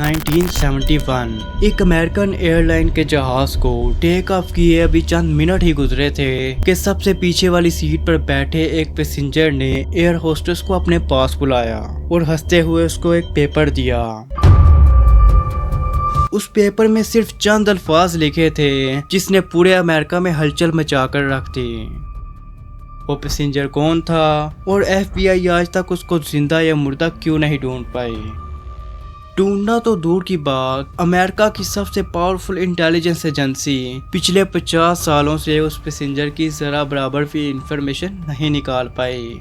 1971 एक American airline के जहाज को टेक ऑफ किए अभी चंद मिनट ही गुजरे थे कि सबसे पीछे वाली सीट पर बैठे एक पैसेंजर ने एयर होस्टेस को अपने पास बुलाया और हंसते हुए उसको एक पेपर दिया। उस पेपर में सिर्फ चंद अल्फाज लिखे थे जिसने पूरे अमेरिका में हलचल मचाकर रख दी। वो पैसेंजर कौन था और FBI आज तक उसको जिंदा या मुर्दा क्यों नहीं ढूंढ पाई। ढूंढना तो दूर की बात, अमेरिका की सबसे पावरफुल इंटेलिजेंस एजेंसी पिछले 50 सालों से उस पैसेंजर की जरा बराबर भी इंफॉर्मेशन नहीं निकाल पाई।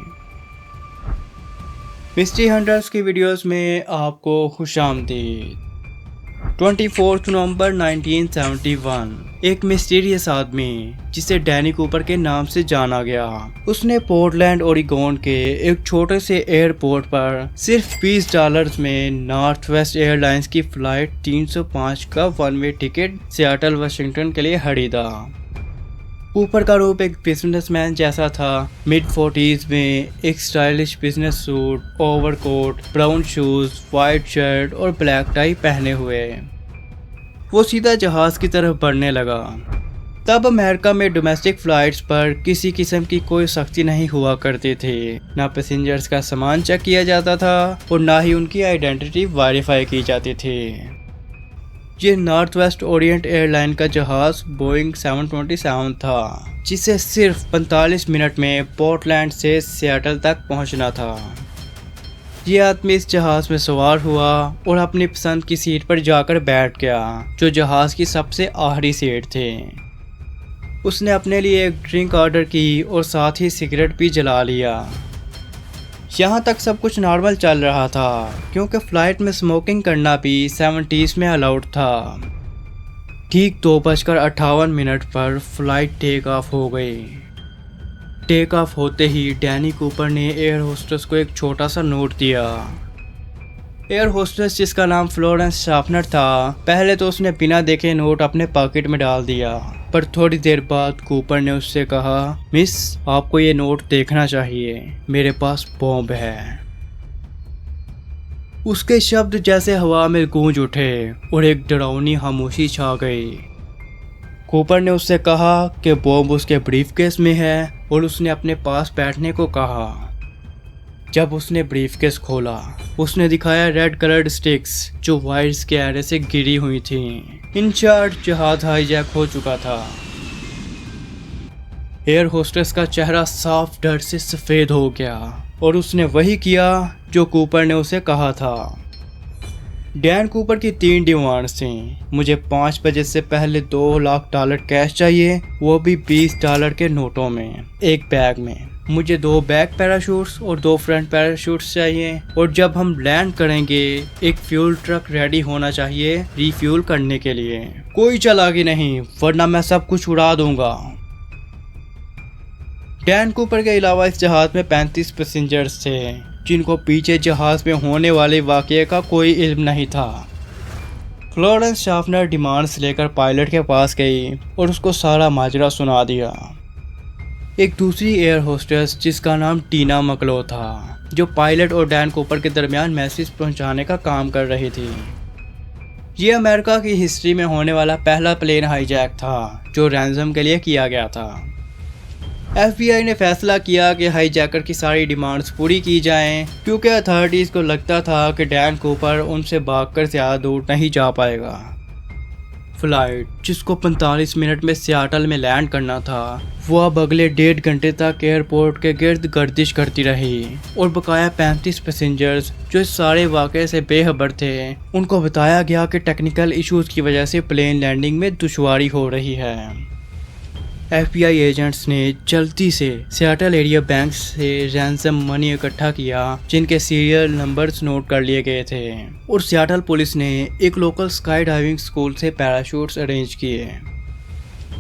मिस्ट्री हंटर्स की वीडियोस में आपको खुशामदीद। 24 नवंबर 1971 एक मिस्टीरियस आदमी जिसे डैनी कूपर के नाम से जाना गया, उसने पोर्टलैंड ओरिगोन के एक छोटे से एयरपोर्ट पर सिर्फ $20 में नॉर्थ वेस्ट एयरलाइंस की फ्लाइट 305 का one way ticket Seattle Washington के लिए खरीदा। कूपर का रूप एक बिजनेसमैन जैसा था। मिड 40s में एक stylish business suit, overcoat, brown shoes, white shirt और ब्लैक टाई पहने हुए वो सीधा जहाज की तरफ बढ़ने लगा। तब अमेरिका में डोमेस्टिक फ्लाइट्स पर किसी किस्म की कोई सख्ती नहीं हुआ करती थी। ना पैसेंजर्स का सामान चेक किया जाता था और ना ही उनकी आइडेंटिटी वेरीफाई की जाती थी। ये नॉर्थ वेस्ट ओरिएंट एयरलाइन का जहाज बोइंग 727 था जिसे सिर्फ 45 मिनट में पोर्टलैंड से सियाटल तक पहुंचना था। ये आदमी इस जहाज में सवार हुआ और अपनी पसंद की सीट पर जाकर बैठ गया जो जहाज की सबसे आखिरी सीट थी। उसने अपने लिए एक ड्रिंक ऑर्डर की और साथ ही सिगरेट भी जला लिया। यहाँ तक सब कुछ नॉर्मल चल रहा था क्योंकि फ्लाइट में स्मोकिंग करना भी 70s में अलाउड था। ठीक 2:58 पर फ्लाइट टेक ऑफ हो गई। टेक ऑफ होते ही डैनी कूपर ने एयर होस्टेस को एक छोटा सा नोट दिया। एयर होस्टेस जिसका नाम फ्लोरेंस शार्पनर था, पहले तो उसने बिना देखे नोट अपने पॉकेट में डाल दिया, पर थोड़ी देर बाद कूपर ने उससे कहा, मिस आपको ये नोट देखना चाहिए, मेरे पास बॉम्ब है। उसके शब्द जैसे हवा में गूंज उठे और एक डरावनी खामोशी छा गई। कूपर ने उससे कहा कि बॉम्ब उसके ब्रीफकेस में है और उसने अपने पास बैठने को कहा। जब उसने ब्रीफकेस खोला, उसने दिखाया रेड कलर्ड स्टिक्स जो वायर्स के आरे से गिरी हुई थी। इन शॉर्ट जहाज हाईजैक हो चुका था। एयर होस्टेस का चेहरा साफ डर से सफेद हो गया और उसने वही किया जो कूपर ने उसे कहा था। डैन कूपर की 3 डिमांड्स थी। मुझे 5 बजे से पहले $2 लाख कैश चाहिए, वो भी $20 के नोटों में, एक बैग में। मुझे 2 बैक पैराशूट्स और 2 फ्रंट पैराशूट्स चाहिए और जब हम लैंड करेंगे एक फ्यूल ट्रक रेडी होना चाहिए रिफ्यूल करने के लिए। कोई चालाकी नहीं वरना मैं सब कुछ उड़ा दूंगा। डैन कूपर के अलावा इस जहाज में 35 पैसेंजर्स थे जिनको पीछे जहाज में होने वाले वाकये का कोई इल्म नहीं था। फ्लोरेंस शार्पनर डिमांड्स लेकर पायलट के पास गई और उसको सारा माजरा सुना दिया। एक दूसरी एयर होस्टेस जिसका नाम टीना मकलो था, जो पायलट और डैन कूपर के दरमियान मैसेज पहुंचाने का काम कर रही थी। ये अमेरिका की हिस्ट्री में होने वाला पहला प्लेन हाईजैक था जो रैंसम के लिए किया गया था। FBI ने फैसला किया कि हाईजैकर की सारी डिमांड्स पूरी की जाएं क्योंकि अथॉरिटीज़ को लगता था कि डैन कूपर उनसे भागकर ज़्यादा दूर नहीं जा पाएगा। फ्लाइट जिसको 45 मिनट में सियाटल में लैंड करना था, वो अब अगले 1.5 घंटे तक एयरपोर्ट के गिर्द गर्दिश करती रही और बकाया 35 पैसेंजर्स जो इस सारे वाक़े से बेखबर थे, उनको बताया गया कि टेक्निकल इश्यूज़ की वजह से प्लेन लैंडिंग में दुश्वारी हो रही है। FBI एजेंट्स ने जल्दी से सियाटल एरिया बैंक से रैंसम मनी इकट्ठा किया जिनके सीरियल नंबर्स नोट कर लिए गए थे और सियाटल पुलिस ने एक लोकल स्काई डाइविंग स्कूल से पैराशूट्स अरेंज किए।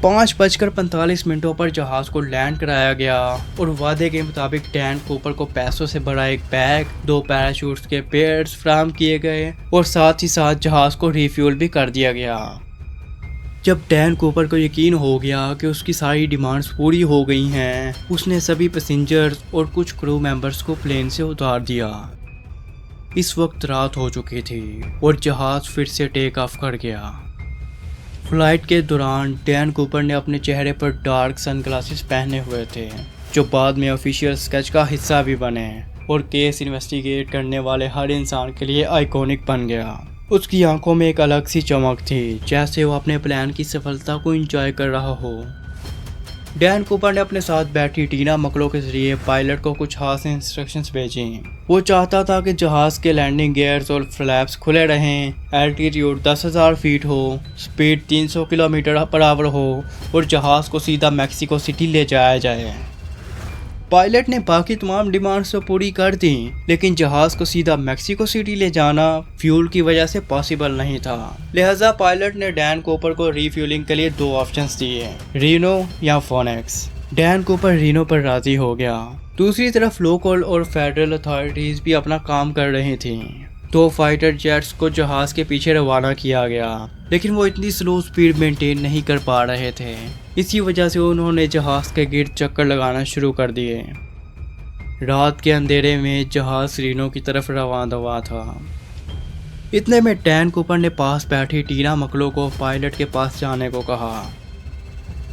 5:45 पर जहाज को लैंड कराया गया और वादे के मुताबिक डैन कूपर को पैसों से भरा एक बैग, 2 पैराशूट्स के पेयर्स फराहम किए गए और साथ ही साथ जहाज को रिफ्यूल भी कर दिया गया। जब डैन कूपर को यकीन हो गया कि उसकी सारी डिमांड्स पूरी हो गई हैं, उसने सभी पैसेंजर्स और कुछ क्रू मेंबर्स को प्लेन से उतार दिया। इस वक्त रात हो चुकी थी और जहाज फिर से टेक ऑफ कर गया। फ्लाइट के दौरान डैन कूपर ने अपने चेहरे पर डार्क सनग्लासेस पहने हुए थे, जो बाद में ऑफिशियल स्केच का हिस्सा भी बने और केस इन्वेस्टिगेट करने वाले हर इंसान के लिए आइकॉनिक बन गया। उसकी आंखों में एक अलग सी चमक थी, जैसे वो अपने प्लान की सफलता को एंजॉय कर रहा हो। डैन कूपर ने अपने साथ बैठी टीना मकलो के जरिए पायलट को कुछ खास इंस्ट्रक्शंस भेजी। वो चाहता था कि जहाज के लैंडिंग गियर्स और फ्लैप्स खुले रहें, एल्टीट्यूड 10,000 फीट हो, स्पीड 300 किलोमीटर पर आवर हो और जहाज को सीधा मैक्सिको सिटी ले जाया जाए। पायलट ने बाकी तमाम डिमांड्स तो पूरी कर दी, लेकिन जहाज को सीधा मैक्सिको सिटी ले जाना फ्यूल की वजह से पॉसिबल नहीं था। लिहाजा पायलट ने डैन कूपर को रीफ्यूलिंग के लिए 2 ऑप्शंस दिए, रीनो या फोनेक्स। डैन कूपर रीनो पर राजी हो गया। दूसरी तरफ लोकल और फेडरल अथॉरिटीज भी अपना काम कर रही थी। 2 फाइटर जेट्स को जहाज के पीछे रवाना किया गया, लेकिन वो इतनी स्लो स्पीड मेंटेन नहीं कर पा रहे थे। इसी वजह से उन्होंने जहाज के गिर्द चक्कर लगाना शुरू कर दिए। रात के अंधेरे में जहाज रीनो की तरफ रवाना था। इतने में डैन कूपर ने पास बैठी टीना मकलो को पायलट के पास जाने को कहा।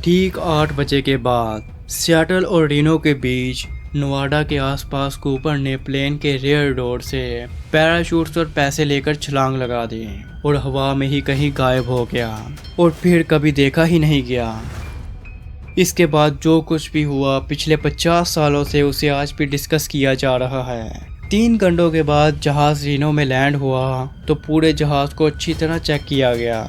ठीक 8 बजे के बाद सियाटल और रीनो के बीच नोवाडा के आसपास कूपर ने प्लेन के रेयर डोर से पैराशूट्स और पैसे लेकर छलांग लगा दी और हवा में ही कहीं गायब हो गया और फिर कभी देखा ही नहीं गया। इसके बाद जो कुछ भी हुआ पिछले 50 सालों से उसे आज भी डिस्कस किया जा रहा है। 3 घंटों के बाद जहाज रीनो में लैंड हुआ तो पूरे जहाज को अच्छी तरह चेक किया गया,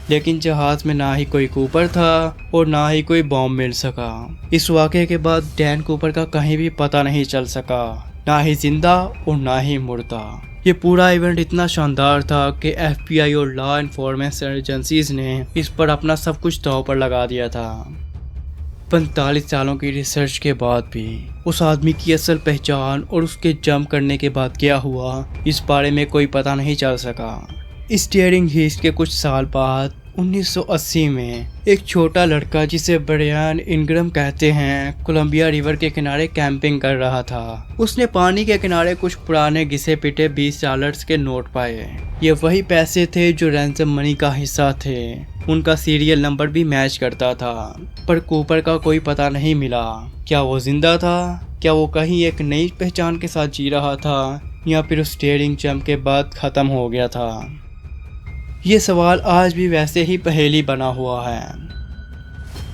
लेकिन जहाज में ना ही कोई कूपर था और ना ही कोई बॉम्ब मिल सका। इस वाक़े के बाद डैन कूपर का कहीं भी पता नहीं चल सका, ना ही जिंदा और ना ही मुर्दा। ये पूरा इवेंट इतना शानदार था कि FBI और लॉ एनफोर्समेंट एजेंसीज ने इस पर अपना सब कुछ दांव पर लगा दिया था। 45 सालों की रिसर्च के बाद भी उस आदमी की असल पहचान और उसके जंप करने के बाद क्या हुआ इस बारे में कोई पता नहीं चल सका। इस डेयरिंग हीस्ट के कुछ साल बाद 1980 में एक छोटा लड़का जिसे ब्रायन इंग्रम कहते हैं, कोलंबिया रिवर के किनारे कैंपिंग कर रहा था। उसने पानी के किनारे कुछ पुराने घिसे पिटे $20 के नोट पाए। ये वही पैसे थे जो रैंसम मनी का हिस्सा थे। उनका सीरियल नंबर भी मैच करता था, पर कूपर का कोई पता नहीं मिला। क्या वो जिंदा था? क्या वो कहीं एक नई पहचान के साथ जी रहा था, या फिर उस डेयरिंग जंप के बाद खत्म हो गया था? ये सवाल आज भी वैसे ही पहेली बना हुआ है।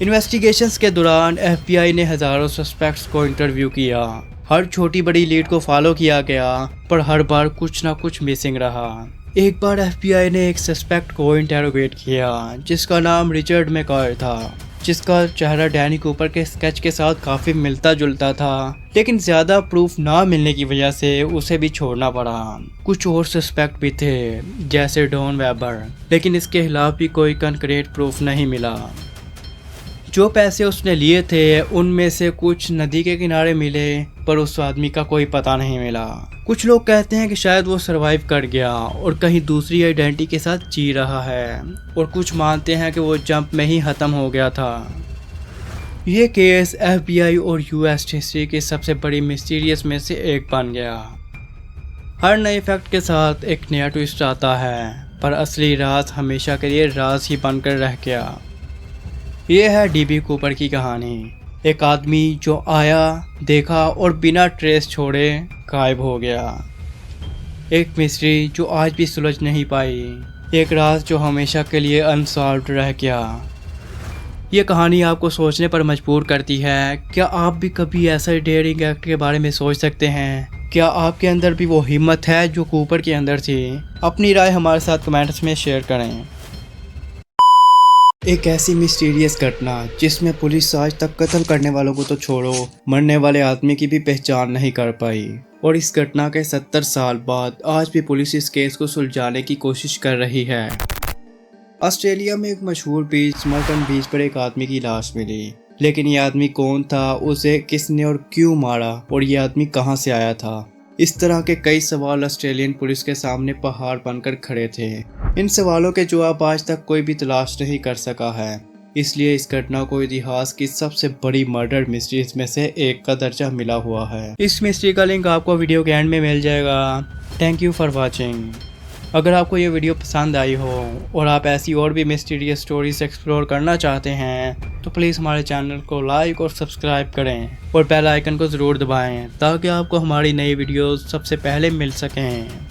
इन्वेस्टिगेशंस के दौरान FBI ने हजारों सस्पेक्ट्स को इंटरव्यू किया। हर छोटी बड़ी लीड को फॉलो किया गया, पर हर बार कुछ ना कुछ मिसिंग रहा। एक बार FBI ने एक सस्पेक्ट को इंटेरोगेट किया जिसका नाम रिचर्ड मैकॉय था, जिसका चेहरा डैनी कूपर के स्केच के साथ काफ़ी मिलता जुलता था, लेकिन ज़्यादा प्रूफ ना मिलने की वजह से उसे भी छोड़ना पड़ा। कुछ और सस्पेक्ट भी थे जैसे डॉन वेबर, लेकिन इसके खिलाफ भी कोई कंक्रीट प्रूफ नहीं मिला। जो पैसे उसने लिए थे उनमें से कुछ नदी के किनारे मिले, पर उस आदमी का कोई पता नहीं मिला। कुछ लोग कहते हैं कि शायद वो सरवाइव कर गया और कहीं दूसरी आइडेंटिटी के साथ जी रहा है, और कुछ मानते हैं कि वो जंप में ही खत्म हो गया था। ये केस FBI और US हिस्ट्री की सबसे बड़ी मिस्टीरियस में से एक बन गया। हर नए फैक्ट के साथ एक नया ट्विस्ट आता है, पर असली राज हमेशा के लिए राज ही बनकर रह गया। ये है DB कूपर की कहानी। एक आदमी जो आया, देखा और बिना ट्रेस छोड़े गायब हो गया। एक मिस्ट्री जो आज भी सुलझ नहीं पाई, एक राज जो हमेशा के लिए अनसॉल्व्ड रह गया। ये कहानी आपको सोचने पर मजबूर करती है। क्या आप भी कभी ऐसा डेयरिंग एक्ट के बारे में सोच सकते हैं? क्या आपके अंदर भी वो हिम्मत है जो कूपर के अंदर थी? अपनी राय हमारे साथ कमेंट्स में शेयर करें। एक ऐसी मिस्टीरियस घटना जिसमें पुलिस आज तक कत्ल करने वालों को तो छोड़ो, मरने वाले आदमी की भी पहचान नहीं कर पाई। और इस घटना के 70 साल बाद आज भी पुलिस इस केस को सुलझाने की कोशिश कर रही है। ऑस्ट्रेलिया में एक मशहूर बीच मर्टन बीच पर एक आदमी की लाश मिली, लेकिन ये आदमी कौन था, उसे किसने और क्यों मारा, और ये आदमी कहां से आया था? इस तरह के कई सवाल ऑस्ट्रेलियन पुलिस के सामने पहाड़ बनकर खड़े थे। इन सवालों के जवाब आज तक कोई भी तलाश नहीं कर सका है, इसलिए इस घटना को इतिहास की सबसे बड़ी मर्डर मिस्ट्रीज में से एक का दर्जा मिला हुआ है। इस मिस्ट्री का लिंक आपको वीडियो के एंड में मिल जाएगा। Thank you for watching. अगर आपको ये वीडियो पसंद आई हो और आप ऐसी और भी मिस्टीरियस स्टोरीज एक्सप्लोर करना चाहते हैं तो प्लीज़ हमारे चैनल को लाइक और सब्सक्राइब करें और बेल आइकन को ज़रूर दबाएं ताकि आपको हमारी नई वीडियोस सबसे पहले मिल सकें।